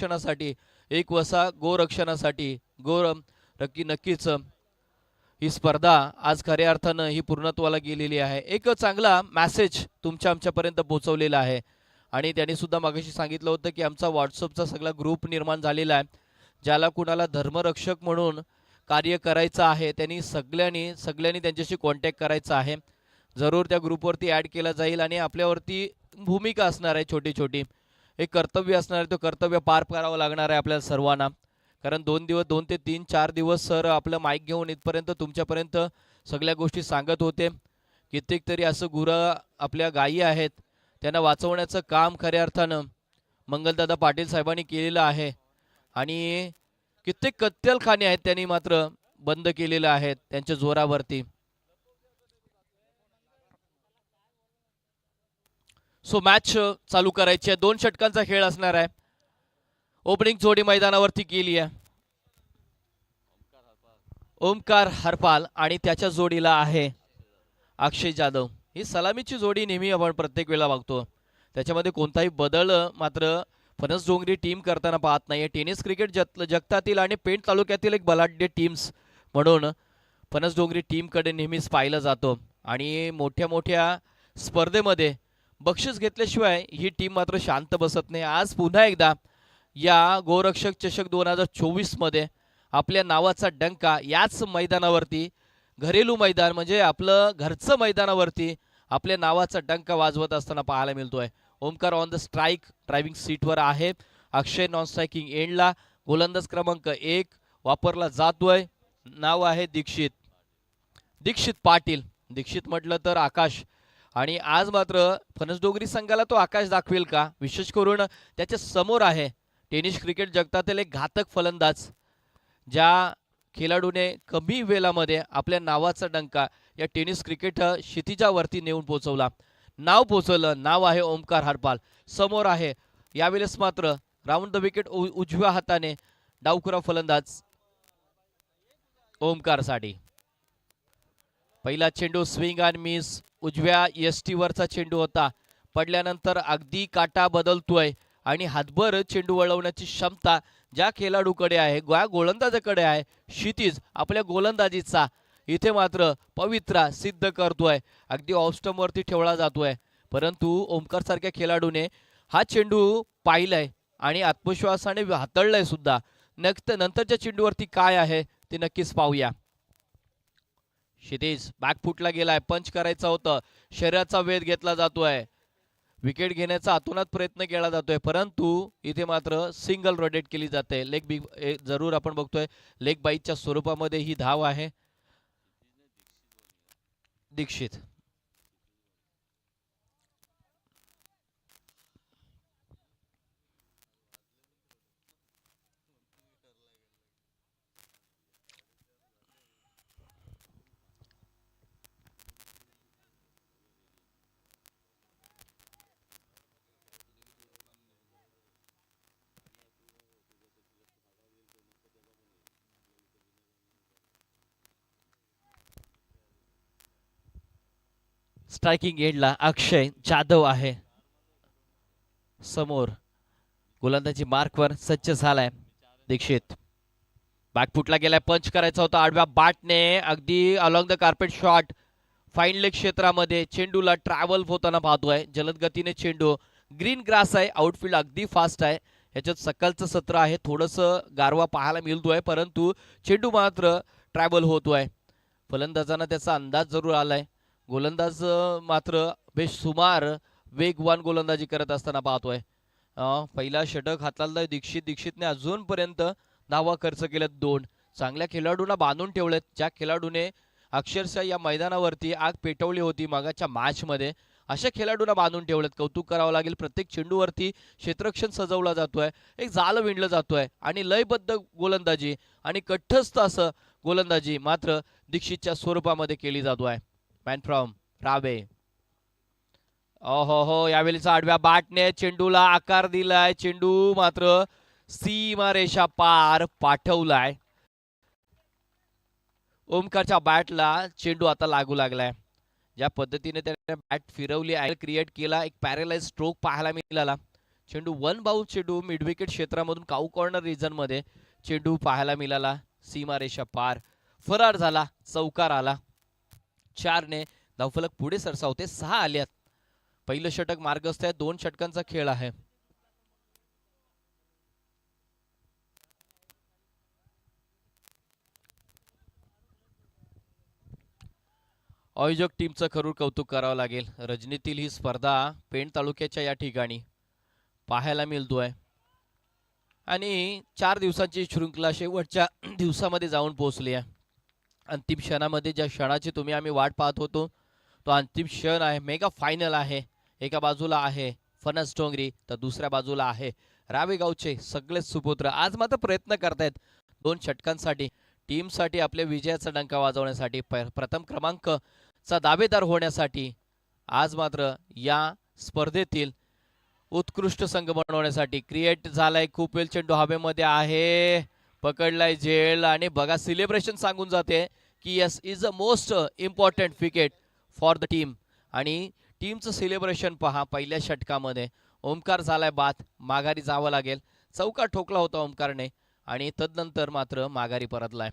रक्षणासाठी एक वसा गोरक्षणासाठी नक्कीच ही स्पर्धा आज खऱ्या अर्थानं ही पूर्णत्वाला गेलेली आहे. एक चांगला मेसेज आमच्यापर्यंत पोहोचवलेला आहे आणि त्यांनी सुद्धा मागाशी सांगितलं होतं की आमचा व्हॉट्सअपचा सगळा ग्रुप निर्माण झालेला आहे. ज्याला कुणाला धर्मरक्षक म्हणून कार्य करायचं आहे त्यांनी सगळ्यांनी त्यांच्याशी कॉन्टॅक्ट करायचा आहे. जरूर त्या ग्रुपवरती ॲड केला जाईल आणि आपल्यावरती भूमिका असणार आहे, छोटी छोटी एक कर्तव्य असणार आहे. तो कर्तव्य पार करावं लागणार आहे आपल्याला सर्वांना. कारण 2 ते 4 दिवस सर आपलं माईक घेऊन इथपर्यंत तुमच्यापर्यंत सगळ्या गोष्टी सांगत होते. कित्येक तरी असं गुरं आपल्या गायी आहेत त्यांना वाचवण्याचं काम खऱ्या अर्थानं मंगलदादा पाटील साहेबांनी केलेलं आहे आणि कित्येक कत्तलखाने आहेत त्यांनी मात्र बंद केलेले आहेत त्यांच्या जोरावरती. सो मॅच चालू करायची आहे. 2 षटकांचा खेळ असणार आहे. ओपनिंग जोडी मैदानावरती केली आहे ओमकार हरपाल आणि त्याच्या जोडीला आहे अक्षय जाधव. ही सलामीची जोडी नेहमी आपण प्रत्येक वेळा बघतो, त्याच्यामध्ये कोणताही बदल मात्र फणसडोंगरी टीम करताना पाहत नाही. टेनिस क्रिकेट जगतातील आणि पेण तालुक्यातील एक बलाढ्य टीम्स म्हणून फणसडोंगरी टीमकडे नेहमीच पाहिलं जातो आणि मोठ्या मोठ्या स्पर्धेमध्ये बक्षीस घेतल्याशिवाय ही टीम मात्र शांत बसत नाही. आज पुन्हा एकदा या गोरक्षक चषक 2024 मध्ये आपल्या नावाचा डंका याच मैदानावरती, घरेलू मैदान म्हणजे आपलं घरचं मैदानावरती आपल्या नावाचा डंका वाजवत असताना पाहायला मिळतोय. Omkar on the strike driving सीटवर आहे. अक्षय नॉन स्ट्रायकिंग एंडला. गोलंदाज क्रमांक 1 वापरला जातोय. नाव आहे दीक्षित पाटील. दीक्षित म्हटलं तर आकाश आणि आज मात्र फणसडोंगरी संघाला तो आकाश दाखवेल का? विशेष करून त्याच्या समोर आहे टेनिस क्रिकेट जगतातील एक घातक फलंदाज, ज्या खेळाडूने कमी वेळामध्ये आपल्या नावाचा डंका या टेनिस क्रिकेट क्षितिजावरती नेऊन पोहोचवला. नाव आहे ओमकार हरपाल. समोर आहे यावेळेस मात्र राऊंड द विकेट उजव्या हाताने डावखुरा फलंदाज ओमकारसाठी. पहिला चेंडू स्विंग आणि मिस, उजव्या एसटी वरचा चेंडू होता. पडल्यानंतर अगदी काटा बदलतोय आणि हातभर चेंडू वळवण्याची क्षमता ज्या खेळाडूकडे आहे, गोलंदाजाकडे आहे, क्षितिज आपल्या गोलंदाजीचा इथे मात्र पवित्रा सिद्ध करतोय. अगदी ऑफ स्टंप वरती ठेवला जातोय, परंतु ओमकार सारख्या खेळाडूने हा चेंडू पाहिलाय आणि आत्मविश्वासाने हाताळलाय सुद्धा. नंतरच्या चेंडूवरती काय आहे ते नक्कीच पाहूया. क्षितिज बॅकफुटला गेलाय, पंच करायचा होतं, शरीराचा वेध घेतला जातोय, विकेट घेण्याचा आतोनात प्रयत्न केला जातोय, परंतु इथे मात्र सिंगल रोटेट केली जाते. लेग बिग जरूर आपण बघतोय लेग बाईटच्या स्वरूपामध्ये ही धाव आहे. दीक्षित स्ट्रायकिंग एंडला अक्षय जाधव आहे. समोर गोलंदाजी मार्कवर सज्ज झालाय दीक्षित. बॅकफुटला गेलाय, पंच करायचा होता आडव्या बॅटने, अगदी along the carpet shot fine leg क्षेत्रामध्ये चेंडूला ट्रॅव्हल होताना पाहतोय. जलद गतीने चेंडू, ग्रीन ग्रास आहे, आउटफील्ड अगदी फास्ट आहे. याच्यात सकाळचं सत्र आहे, थोडंसं गारवा पाहायला मिळतोय, परंतु चेंडू मात्र ट्रॅव्हल होतोय. फलंदाजांना त्याचा अंदाज जरूर आलाय. गोलंदाज मात्र बेसुमार वेगवान गोलंदाजी करत असताना पाहतोय. पहिला षटक हाताळलाय दीक्षितने अजूनपर्यंत धावा खर्च केल्यात 2. चांगल्या खेळाडूंना बांधून ठेवलेत, ज्या खेळाडूने अक्षरशः या मैदानावरती आग पेटवली होती मागाच्या मॅच मध्ये, अशा खेळाडूंना बांधून ठेवलेत. कौतुक करावं लागेल. प्रत्येक चेंडूवरती क्षेत्ररक्षण सजवला जातोय, एक जाल विणलं जातोय आणि लयबद्ध गोलंदाजी आणि कठ्ठस्थ असं गोलंदाजी मात्र दीक्षितच्या स्वरूपामध्ये केली जातोय. मॅन फ्रॉम रावे. हो यावेळीचा आडव्या बॅटने चेंडूला आकार दिलाय, चेंडू मात्र सीमा रेषा पार पाठवलाय. ओमकारच्या बॅटला चेंडू आता लागू लागलाय. ज्या पद्धतीने त्याने बॅट फिरवली, अँगल क्रिएट केला, एक पॅरेलाइज स्ट्रोक पाहायला मिळाला. चेंडू वन बाउंस चेंडू मिड विकेट क्षेत्रामधून काऊ कॉर्नर रिजन मध्ये चेंडू पाहायला मिळाला, सीमारेषा पार फरार झाला, चौकार आला. 4 ने धावफलक पुढे सरसावते. 6 आल्यात. पहिलं षटक मार्गस्थ आहे. 2 षटकांचा खेळ आहे. आयोजक टीमचं खरूर कौतुक करावं लागेल. रजनीतील ही स्पर्धा पेण तालुक्याच्या या ठिकाणी पाहायला मिळतोय आणि 4 दिवसांची शृंखला शेवटच्या दिवसामध्ये जाऊन पोहोचली आहे. अंतिम क्षणामध्ये ज्या क्षणाची तुम्ही आम्ही वाट पाहत होतो तो अंतिम क्षण आहे. मेगा फायनल आहे. एका बाजूला आहे फणस डोंगरी तर दुसऱ्या बाजूला आहे रावेगावचे सगळेच सुपुत्र. आज मात्र प्रयत्न करतायत 2 षटकांसाठी टीमसाठी आपल्या विजयाचा डंका वाजवण्यासाठी प्रथम क्रमांकचा दावेदार होण्यासाठी. आज मात्र या स्पर्धेतील उत्कृष्ट संघ बनवण्यासाठी क्रिएट झालाय. खूप वेळ चेंडू हवेमध्ये आहे, पकडलाय झेल आणि बघा सेलिब्रेशन सांगून जाते की yes is a most important wicket for the team. आणि टीमचं सेलिब्रेशन पहा. पहिल्या षटकामध्ये ओमकार झालाय बाद, माघारी जावं लागेल. चौका ठोकला होता ओमकारने आणि तदनंतर मात्र माघारी परतलाय.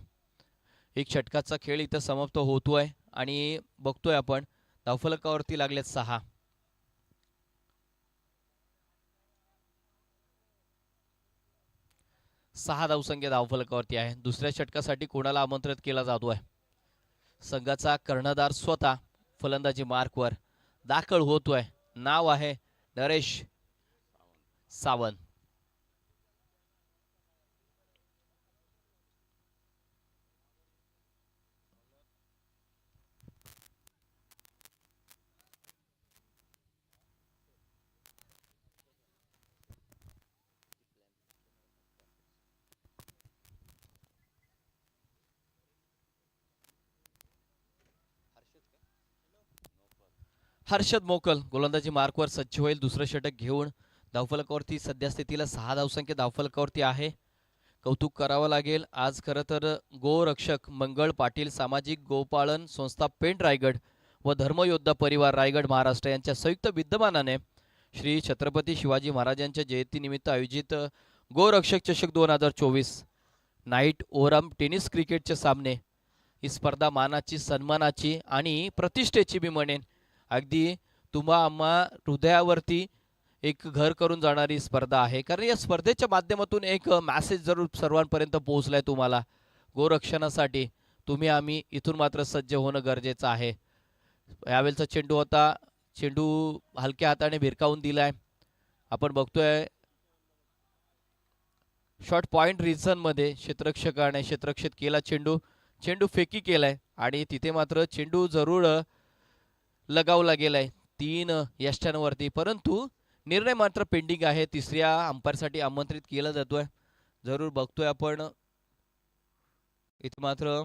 एक षटकाचा खेळ इथं समाप्त होतोय आणि बघतोय आपण धावफलकावरती लागलेत 6. 6 धावसंख्या धावफलकावरती आहे. दुसऱ्या षटकासाठी कोणाला आमंत्रित केला जातोय? संघाचा कर्णधार स्वतः फलंदाजी मार्कवर दाखल होतोय. नाव आहे नरेश सावंत. हर्षद मोकल गोलंदाजी मार्कवर सज्ज होईल. दुसरं षटक घेऊन धावफलकावरती सध्या स्थितीला 6 धावसंख्या धावफलकावरती आहे. कौतुक करावं लागेल. आज खरं तर गोरक्षक मंगळ पाटील सामाजिक गोपालन संस्था पेण रायगड व धर्मयोद्धा परिवार रायगड महाराष्ट्र यांच्या संयुक्त विद्यमानाने श्री छत्रपती शिवाजी महाराजांच्या जयंतीनिमित्त आयोजित गोरक्षक चषक 2024 नाईट ओरम टेनिस क्रिकेटचे सामने. ही स्पर्धा मानाची, सन्मानाची आणि प्रतिष्ठेची मी म्हणेन. अगदी तुम्हा आम्हा हृदयावरती एक घर करून जाणारी स्पर्धा आहे. कारण या स्पर्धेच्या माध्यमातून एक मॅसेज जरूर सर्वांपर्यंत पोहोचलाय तुम्हाला. गोरक्षणासाठी तुम्ही आम्ही इथून मात्र सज्ज होणं गरजेचं आहे. यावेळेचा चेंडू होता, चेंडू हलक्या हाताने भिरकावून दिलाय. आपण बघतोय शॉर्ट पॉइंट रिझन मध्ये क्षेत्ररक्षकाने क्षेत्ररक्षित केला चेंडू. चेंडू फेकी केलाय आणि तिथे मात्र चेंडू जरूर लगावला गेलाय 3 यष्ट्यांवरती. परंतु निर्णय मात्र पेंडिंग आहे. तिसऱ्या अंपायरसाठी आमंत्रित केला जातोय. जरूर बघतोय आपण इथे मात्र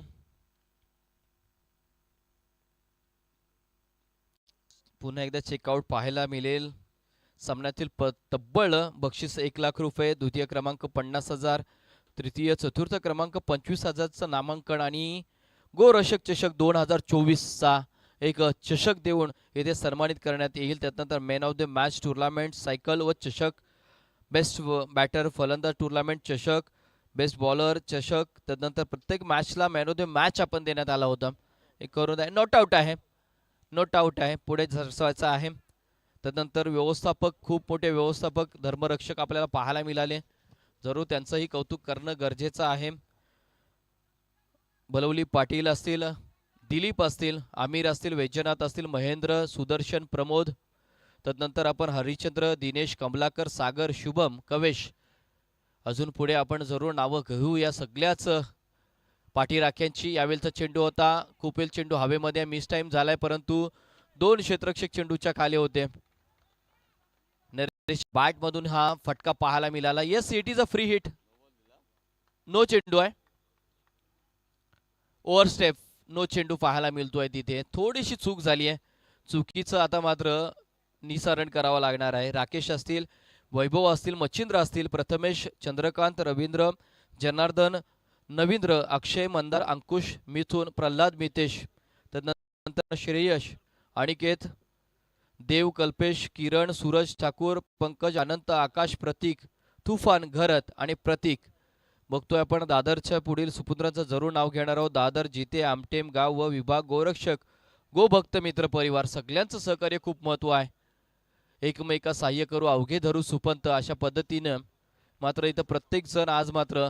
पुन्हा एकदा चेकआउट पाहायला मिळेल. सामन्यातील तब्बल बक्षीस 1 लाख रुपये, द्वितीय क्रमांक 50,000, तृतीय चतुर्थ क्रमांक 25,000चं नामांकन आणि गोरक्षक चषक 2024चा एक चषक देऊन येथे सन्मानित करण्यात येईल. त्यानंतर man of the match tournament cycle व चषक, बेस्ट बॅटर फलंदाज टुर्नामेंट चषक, बेस्ट बॉलर चषक. त्यानंतर प्रत्येक मॅचला मॅन ऑफ द मॅच आपण देण्यात आला होता. एक करून नॉट आउट आहे, नॉट आउट आहे, पुढे सरसावायचा आहे. त्यानंतर व्यवस्थापक, खूप मोठे व्यवस्थापक धर्मरक्षक आपल्याला पाहायला मिळाले. जरूर त्यांचंही कौतुक करणं गरजेचं आहे. बलवली पाटील असतील, दिलीप असतील, आमिर असतील, वैजनाथ असतील, महेंद्र, सुदर्शन, प्रमोद. तदनंतर आपण हरिचंद्र, दिनेश, कमलाकर, सागर, शुभम, कवेश. अजून पुढे आपण जरूर नावं घेऊ या सगळ्याच पाठीराख्यांची. यावेळेचा चेंडू होता, खूप वेळ चेंडू हवेमध्ये मिस टाइम झालाय, परंतु 2 क्षेत्ररक्षक चेंडूच्या खाली होते. नरेश बॅट मधून हा फटका पाहायला मिळाला. Yes, it is a free hit. No चेंडू आहे, ओव्हर स्टेप, नो चेंडू पाहायला मिळतोय. तिथे थोडीशी चूक झाली आहे. चुकीचं आता मात्र निसारण करावं लागणार आहे. राकेश असतील, वैभव असतील, मच्छिंद्र असतील, प्रथमेश, चंद्रकांत, रवींद्र, जनार्दन, नवींद्र, अक्षय, मंदार, अंकुश, मिथुन, प्रल्हाद, मितेश. त्यानंतर श्रेयश, अनिकेत, देव, कल्पेश, किरण, सूरज, ठाकूर, पंकज, अनंत, आकाश, प्रतीक, तुफान, घरत आणि प्रतीक. बघतोय आपण दादरच्या पुढील सुपुत्रांचं जरूर नाव घेणार आहोत. दादर, जिते, आमटेम गाव व विभाग, गोरक्षक, गोभक्त मित्र परिवार सगळ्यांचं सहकार्य खूप महत्व आहे. एकमेका सहाय्य करू अवघे धरू सुपंत अशा पद्धतीनं मात्र इथं प्रत्येक जण आज मात्र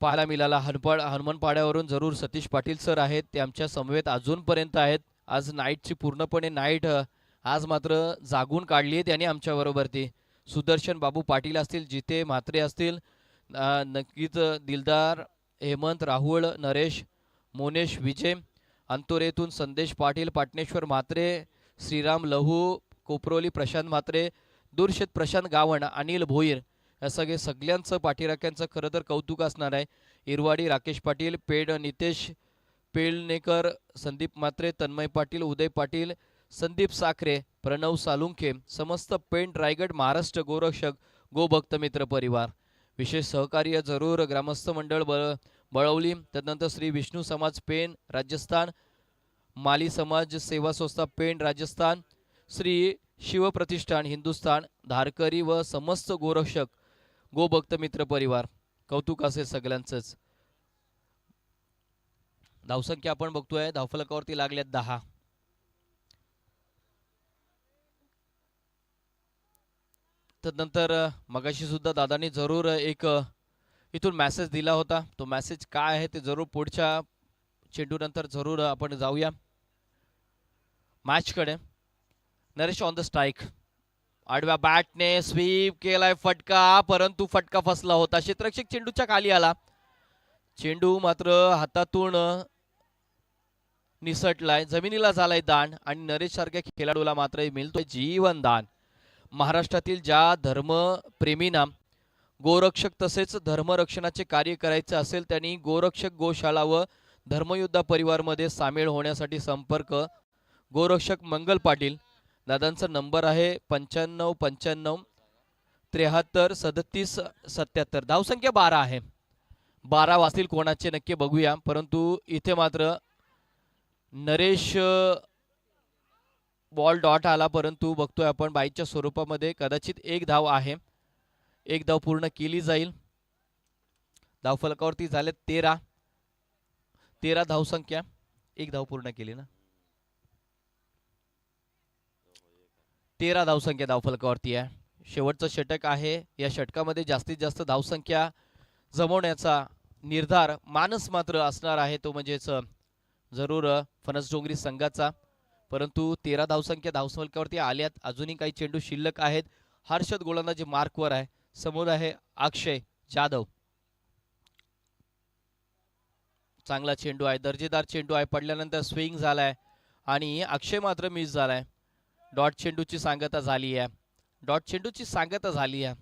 पाहायला मिळाला. हनुमानपाड्यावरून जरूर सतीश पाटील सर आहेत, ते आमच्या समवेत अजूनपर्यंत आहेत. आज नाईटची पूर्णपणे नाईट आज मात्र जागून काढली आहे त्यांनी आमच्याबरोबर. ती सुदर्शन बाबू पाटील असतील, जिते म्हात्रे असतील, नक्कीच दिलदार, हेमंत, राहुल, नरेश, मोनेश, विजय, अंतोरेतून संदेश पाटील, पाटणेश्वर म्हात्रे, श्रीराम लहू, कोपरोली प्रशांत म्हात्रे, दुर्शेत प्रशांत गावण, अनिल भोईर या सगळ्यांचं पाठीराख्यांचं खरं तर कौतुक असणार आहे. इरवाडी राकेश पाटील, पेड नितेश पेळनेकर, संदीप म्हात्रे, तन्मय पाटील, उदय पाटील, संदीप साखरे, प्रणव सालुंखे, समस्त पेंट रायगड महाराष्ट्र गोरक्षक गोभक्त मित्र परिवार. विशेष सहकार्य जरूर ग्रामस्थ मंडळ बळवली, त्यानंतर श्री विष्णू समाज पेण राजस्थान, माली समाज सेवा संस्था पेण राजस्थान, श्री शिवप्रतिष्ठान हिंदुस्थान धारकरी व समस्त गोरक्षक गोभक्त मित्र परिवार. कौतुक असेल सगळ्यांचंच. धावसंख्या आपण बघतोय धावफलकावरती लागल्यात 10. त्यानंतर मगाशी सुद्धा दादानी जरूर एक इथून मेसेज दिला होता. तो मेसेज काय आहे ते जरूर पुढच्या चेंडू नंतर जरूर आपण जाऊया मॅचकडे. नरेश ऑन द स्ट्राईक, आडव्या बॅटने स्वीप केलाय फटका, परंतु फटका फसला होता. क्षेत्ररक्षक चेंडूच्या खाली आला, चेंडू मात्र हातातून निसटलाय, जमिनीला झालाय दान आणि नरेश सारख्या खेळाडूला मात्र मिळतोय जीवन दान. महाराष्ट्रातील ज्या धर्मप्रेमींना गोरक्षक तसेच धर्मरक्षणाचे कार्य करायचे असेल त्यांनी गोरक्षक गोशाळा व धर्मयोद्धा परिवारमध्ये सामील होण्यासाठी संपर्क गोरक्षक मंगल पाटील. दादांचा नंबर आहे 9595 73 37 77. धावसंख्या 12 आहे. 12 वाजतील कोणाचे नक्की बघूया, परंतु इथे मात्र नरेश बॉल डॉट आला, परंतु बघतोय आपण बाईच्या स्वरूपामध्ये कदाचित एक धाव आहे. एक धाव पूर्ण केली जाईल. धावफलकावरती झाले 13 धावसंख्या, एक धाव पूर्ण केली ना. 13 धावसंख्या धावफलकावरती आहे. शेवटचं षटक आहे. या षटकामध्ये जास्तीत जास्त धावसंख्या जमवण्याचा निर्धार मानस मात्र असणार आहे, तो म्हणजेच जरूर फणसडोंगरी संघाचा. परंतु 13 धावसंख्या धावफलकावरती आल्यात. अजूनही काही चेंडू शिल्लक आहेत. हर्षद गोलंदाजी मार्कवर आहे. समोर आहे अक्षय जाधव. चांगला चेंडू आहे, दर्जेदार चेंडू आहे. पडल्यानंतर स्विंग झालाय आणि अक्षय मात्र मिस झालाय. डॉट चेंडूची सांगता झाली आहे. डॉट चेंडूची सांगता झाली आहे.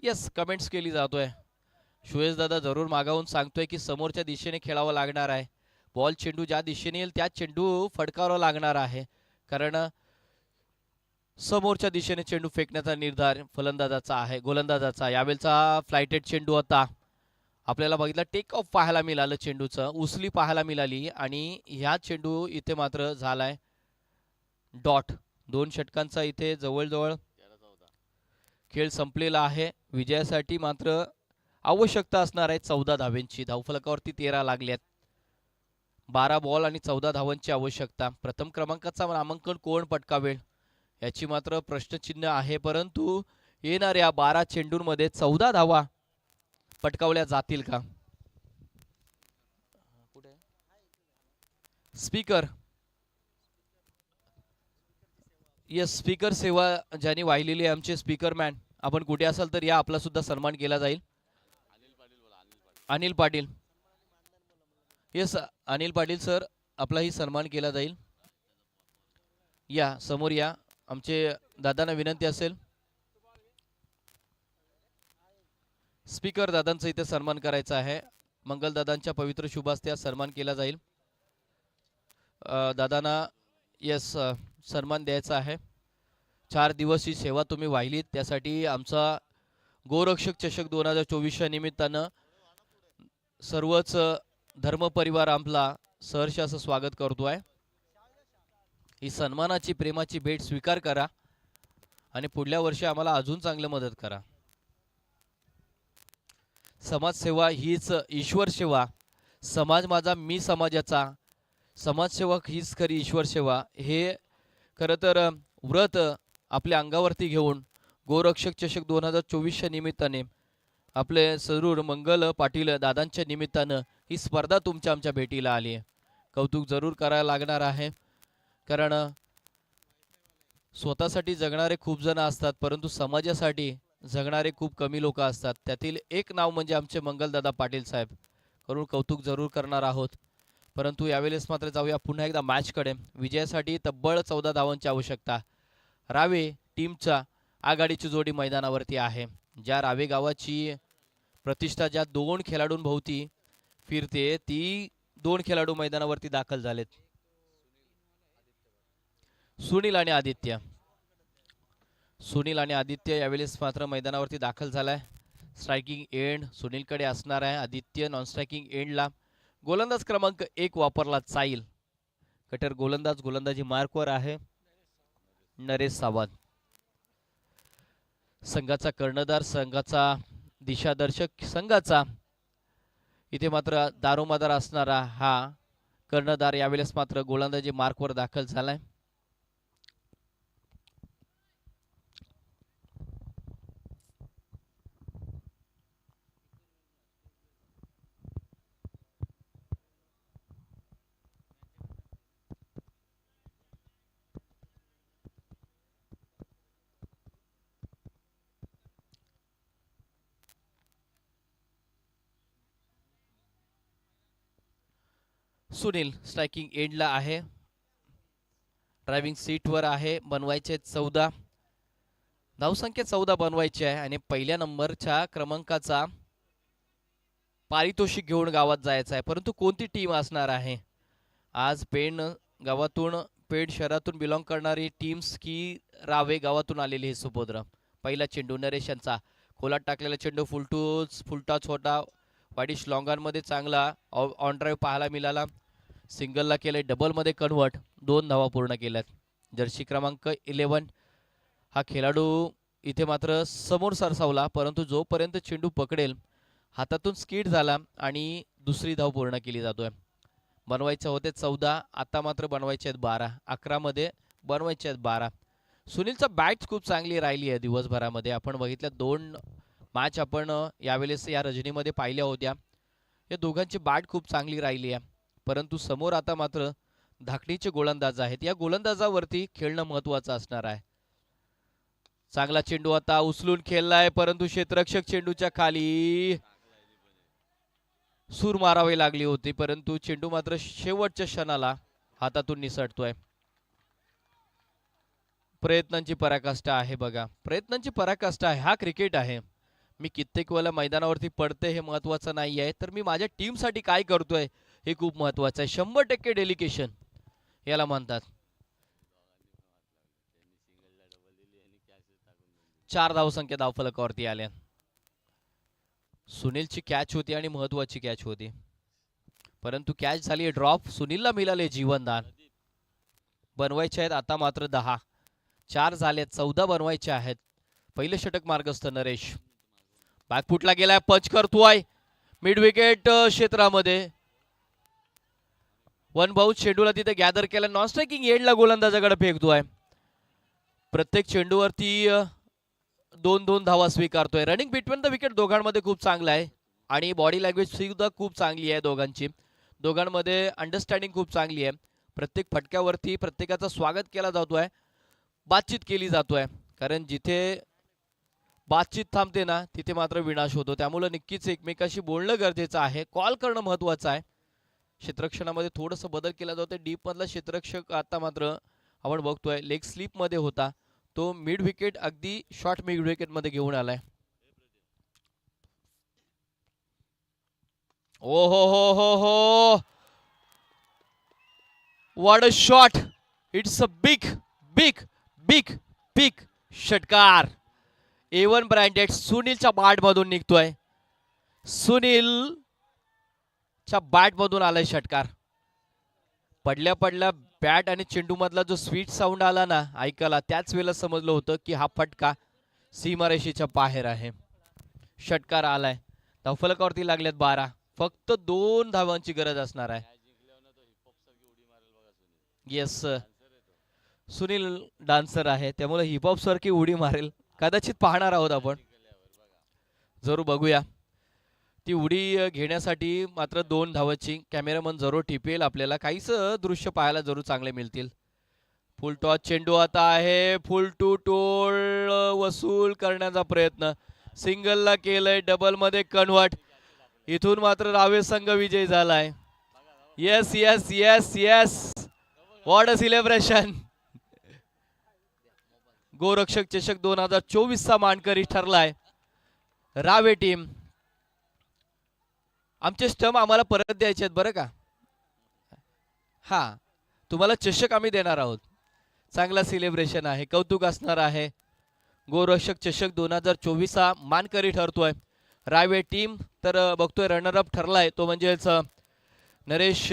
यस, कमेंट्स केली जातोय. सुयश दादा जरूर मागावून सांगतोय की समोरच्या दिशेने खेळावं लागणार आहे. बॉल चेंडू ज्या दिशेने येईल त्या चेंडू फटकारावा लागणार आहे, कारण समोरच्या दिशेने चेंडू फेकण्याचा निर्धार फलंदाजाचा आहे, गोलंदाजाचा. यावेळचा फ्लायटेड चेंडू होता. आपल्याला बघितलं टेक ऑफ पाहायला मिळालं, चेंडूचं उसली पाहायला मिळाली आणि ह्या चेंडू इथे मात्र झालाय डॉट. 2 षटकांचा इथे जवळजवळ खेळ संपलेला आहे. विजयासाठी मात्र आवश्यकता असणार आहे 14 धावांची. धावफलकावरती 13 लागल्यात. 12 बॉल आणि 14 धावांची आवश्यकता. प्रथम क्रमांकाचा नामांकन कोण पटकावेल याची मात्र प्रश्नचिन्ह आहे, परंतु येणाऱ्या 12 चेंडूंमध्ये 14 धावा पटकावल्या जातील का? स्पीकर, येस, स्पीकर सेवा ज्यांनी वाहिलेली आहे आमचे स्पीकर मॅन, आपण कुठे असाल तर या, आपला सुद्धा सन्मान केला जाईल. अनिल पाटील, येस अनिल पाटील सर, आपलाही सन्मान केला जाईल. या समोर या, आमचे दादांना विनंती असेल. स्पीकर दादांचा इथे सन्मान करायचा आहे. मंगल दादांच्या पवित्र शुभास्त्या सन्मान केला जाईल. दादांना यस सन्मान द्यायचा आहे. 4 दिवस ही सेवा तुम्ही वाहिलीत, त्यासाठी आमचा गोरक्षक चषक 2024 निमित्तानं सर्वच धर्मपरिवार आपला सहर्ष असं स्वागत करतोय. ही सन्मानाची प्रेमाची भेट स्वीकार करा आणि पुढल्या वर्षी आम्हाला अजून चांगलं मदत करा. समाजसेवा हीच ईश्वर सेवा. समाज माझा मी समाजाचा. समाजसेवक हीच खरी ईश्वर सेवा. हे खरं तर व्रत आपल्या अंगावरती घेऊन गोरक्षक चषक 2024च्या निमित्ताने आपले सरूर मंगल पाटील दादांच्या निमित्तानं ही स्पर्धा तुमच्या आमच्या भेटीला आली आहे. कौतुक जरूर करायला लागणार आहे, कारण स्वतःसाठी जगणारे खूप जण असतात परंतु समाजासाठी जगणारे खूप कमी लोक असतात. त्यातील एक नाव म्हणजे आमचे मंगलदादा पाटील साहेब. करून कौतुक जरूर करणार आहोत. परंतु यावेळेस मात्र जाऊया पुन्हा एकदा मॅचकडे. विजयासाठी तब्बल 14 धावांची आवश्यकता. रावे टीमच्या आघाडीची जोडी मैदानावरती आहे. ज्या रावे गावाची प्रतिष्ठा ज्या दोन खेळाडूंभोवती फिरते ती दोन खेळाडू मैदानावरती दाखल झालेत. सुनील आणि आदित्य. सुनील आणि आदित्य यावेळेस मात्र मैदानावरती दाखल झालाय. स्ट्रायकिंग एंड सुनीलकडे असणार आहे. आदित्य नॉन स्ट्रायकिंग एंडला. गोलंदाज क्रमांक 1 वापरला जाईल. कटर गोलंदाज गोलंदाजी मार्कवर आहे नरेश सावंत. संघाचा कर्णधार, संघाचा दिशादर्शक, संघाचा इथे मात्र दारोमदार असणारा हा कर्णधार यावेळेस मात्र गोलंदाजी मार्कवर दाखल झालाय. सुनील स्ट्रायकिंग एंडला आहे. ड्रायव्हिंग सीटवर आहे. बनवायचे 14 धावसंख्या 14 बनवायची आहे आणि पहिल्या नंबरच्या क्रमांकाचा पारितोषिक घेऊन गावात जायचं आहे. परंतु कोणती टीम असणार आहे आज? पेण गावातून, पेण शहरातून बिलॉंग करणारी टीम्स की रावे गावातून आलेली हे सुपुत्र. पहिला चेंडू नरेश यांचा. खोलात टाकलेला चेंडू फुलटॉच होता. वाडिश लॉंगांमध्ये चांगला ऑन ड्राईव्ह पाहायला मिळाला. सिंगलला केलंय, डबलमध्ये कन्वर्ट. 2 धावा पूर्ण केल्यात. जर्सी क्रमांक 11 हा खेळाडू इथे मात्र समोर सरसावला, परंतु जोपर्यंत चेंडू पकडेल हातातून स्किड झाला आणि दुसरी धाव पूर्ण केली जातोय. बनवायचे होते 14, आता मात्र बनवायचे आहेत 12. 11 मध्ये बनवायचे आहेत 12. सुनीलचा बॅट खूप चांगली राहिली आहे दिवसभरामध्ये. आपण बघितल्या 2 मॅच आपण यावेळेस या रजनीमध्ये पाहिल्या होत्या. या दोघांची बॅट खूप चांगली राहिली आहे, परंतु समोर आता मात्र धाकणीचे गोलंदाज आहेत. या गोलंदाजावरती खेळणं महत्वाचं असणार आहे. चांगला चेंडू आता उचलून खेळलाय, परंतु क्षेत्ररक्षक चेंडूच्या खाली सूर मारावी लागली होती, परंतु चेंडू मात्र शेवटच्या क्षणाला हातातून निसटतोय. प्रयत्नांची पराकाष्ठा आहे बघा, प्रयत्नांची पराकाष्ठा आहे. हा क्रिकेट आहे. मी कित्येक वेळा मैदानावरती पडते हे महत्वाचं नाही आहे, तर मी माझ्या टीमसाठी काय करतोय हे खूप महत्वाचं आहे. 100% डेलिकेशन याला म्हणतात. 4 धावसंख्या धावफलकावरती आल्या. सुनीलची कॅच होती आणि महत्वाची कॅच होती, परंतु कॅच झाली ड्रॉप. सुनीलला मिळाले जीवनदान. बनवायचे आहेत आता मात्र 10. 4 झाले, 14 बनवायचे आहेत. पहिले षटक मार्गस्थ नरेश. बॅकफुटला गेलाय, पंच करतोय मिड विकेट क्षेत्रामध्ये. वन बाउंस चेंडूला तिथे गॅदर केला. नॉन स्ट्रायकिंग एंडला गोलंदाजाकडे फेकतोय. प्रत्येक चेंडूवरती 2-2 धावा स्वीकारतोय. रनिंग बिटवीन द विकेट दोघांमध्ये खूप चांगला आहे आणि बॉडी लँग्वेज सुद्धा खूप चांगली आहे दोघांची. दोघांमध्ये अंडरस्टँडिंग खूप चांगली आहे. प्रत्येक फटक्यावरती प्रत्येकाचं स्वागत केला जातोय, बातचीत केली जातोय, कारण जिथे बातचीत थांबते ना तिथे मात्र विनाश होतो. त्यामुळे नक्कीच एकमेकाशी बोलणं गरजेचं आहे. कॉल करणं महत्वाचं आहे. क्षेत्ररक्षणामध्ये थोडंसं बदल केला जातोय. डीप मधला क्षेत्ररक्षक आता मात्र आपण बघतोय लेग स्लिप मध्ये होता, तो मिड विकेट अगदी शॉर्ट मिड विकेट मध्ये घेऊन आलाय. ओ हो हो हो हो, what a shot. It's a big big big big षटकार. A1 ब्रँडेड सुनीलच्या बॅट मधून निघतोय. सुनीलच्या बॅट मधून आलाय षटकार. पडल्या पडल्या बॅट आणि चेंडू मधला जो स्वीट साऊंड आला ना ऐकायला, त्याच वेळेला समजलं होतं की हा फटका सीमारेषेच्या बाहेर आहे. षटकार आलाय. धावफलकावरती लागल्यात 12. फक्त 2 धावांची गरज असणार आहे. येस, सुनील डान्सर आहे त्यामुळे हिपहॉप सारखी उडी मारेल. कदाचित पाहणार आहोत आपण, जरूर बघूया. ती उडी घेण्यासाठी मात्र 2 धावाची कॅमेरामन जरूर टिपेल. आपल्याला काहीच दृश्य पाहायला जरूर चांगले मिळतील. फुल टॉस चेंडू आता आहे. फुल टू टोल वसूल करण्याचा प्रयत्न, सिंगलला केलंय, डबल मध्ये कन्वर्ट. इथून मात्र रावे संघ विजयी झालाय. Yes yes yes yes, what a celebration. Gorakshak Chashak 2024 चा मानकरी ठरलाय रावे टीम. आमचे स्टंप आम्हाला परत द्यायचे आहेत बरं का. हा, तुम्हाला चषक आम्ही देणार आहोत. चांगला सेलिब्रेशन आहे, कौतुक असणार आहे. गोरक्षक चषक 2024 चा मानकरी ठरतोय रावे टीम. तर बघतोय रनर अप ठरलाय तो म्हणजेच नरेश